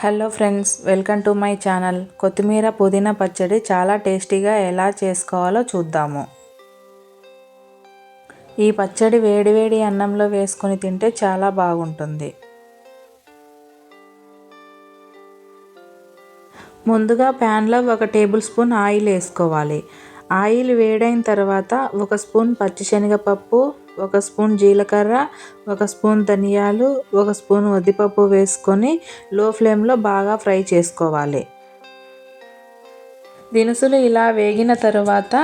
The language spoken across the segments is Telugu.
Hello friends, welcome to my channel. కొత్తిమీర పుదీనా పచ్చడి చాలా టేస్టీగా ఎలా చేసుకోవాలో చూద్దాము. ఈ పచ్చడి వేడివేడి అన్నంలో వేసుకొని తింటే చాలా బాగుంటుంది. ముందుగా ప్యాన్లో 1 టేబుల్ స్పూన్ ఆయిల్ వేసుకోవాలి. ఆయిల్ వేడైన తర్వాత 1 స్పూన్ పచ్చిశనగపప్పు, 1 స్పూన్ జీలకర్ర, 1 స్పూన్ ధనియాలు, 1 స్పూన్ ఉద్దిపప్పు వేసుకొని లో ఫ్లేమ్లో బాగా ఫ్రై చేసుకోవాలి. దినుసులు ఇలా వేగిన తర్వాత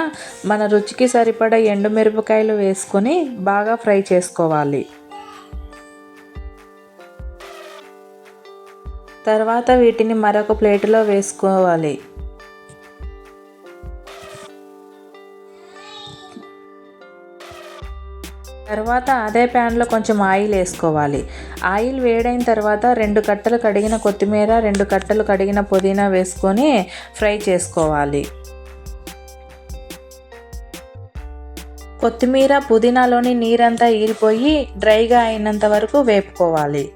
మన రుచికి సరిపడా ఎండుమిరపకాయలు వేసుకొని బాగా ఫ్రై చేసుకోవాలి. తర్వాత వీటిని మరొక ప్లేటులో వేసుకోవాలి. తర్వాత అదే ప్యాన్లో కొంచెం ఆయిల్ వేసుకోవాలి. ఆయిల్ వేడైన తర్వాత 2 కట్టలు కడిగిన కొత్తిమీర, 2 కట్టలు కడిగిన పుదీనా వేసుకొని ఫ్రై చేసుకోవాలి. కొత్తిమీర పుదీనాలోని నీరంతా ఈరిపోయి డ్రైగా అయినంత వరకు వేపుకోవాలి.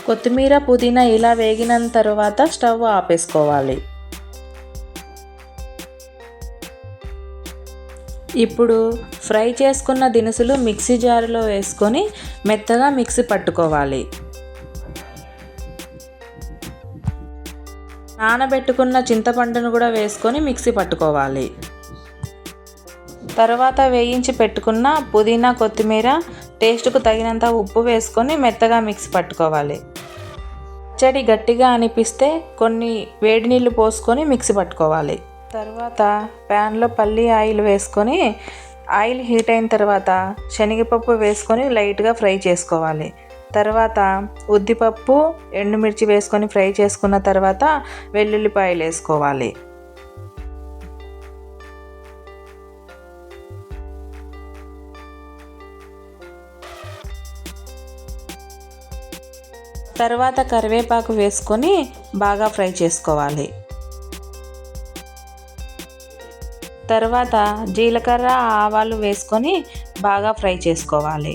కొత్తిమీర పుదీనా ఇలా వేగిన తర్వాత స్టవ్ ఆపేసుకోవాలి. ఇప్పుడు ఫ్రై చేసుకున్న దినుసులు మిక్సీ జారులో వేసుకొని మెత్తగా మిక్సీ పట్టుకోవాలి. నానబెట్టుకున్న చింతపండును కూడా వేసుకొని మిక్సీ పట్టుకోవాలి. తర్వాత వేయించి పెట్టుకున్న పుదీనా, కొత్తిమీర, టేస్ట్కు తగినంత ఉప్పు వేసుకొని మెత్తగా మిక్సీ పట్టుకోవాలి. పచ్చడి గట్టిగా అనిపిస్తే కొన్ని వేడి నీళ్ళు పోసుకొని మిక్సీ పట్టుకోవాలి. తర్వాత ప్యాన్లో పల్లి ఆయిల్ వేసుకొని ఆయిల్ హీట్ అయిన తర్వాత శనగపప్పు వేసుకొని లైట్గా ఫ్రై చేసుకోవాలి. తర్వాత ఉద్దిపప్పు, ఎండుమిర్చి వేసుకొని ఫ్రై చేసుకున్న తర్వాత వెల్లుల్లిపాయలు వేసుకోవాలి. తర్వాత కరివేపాకు వేసుకొని బాగా ఫ్రై చేసుకోవాలి. తర్వాత జీలకర్ర, ఆవాలు వేసుకొని బాగా ఫ్రై చేసుకోవాలి.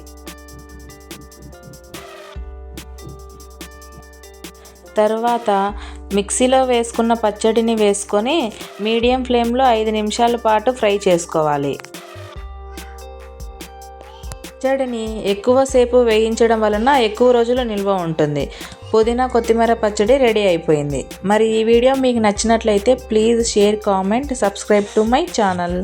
తర్వాత మిక్సీలో వేసుకున్న పచ్చడిని వేసుకొని మీడియం ఫ్లేమ్లో 5 నిమిషాల పాటు ఫ్రై చేసుకోవాలి. పచ్చడిని ఎక్కువసేపు వేయించడం వలన ఎక్కువ రోజులు నిల్వ ఉంటుంది. పుదీనా కొత్తిమీర పచ్చడి రెడీ అయిపోయింది. మరి ఈ వీడియో మీకు నచ్చినట్లయితే please share, comment, subscribe to my channel.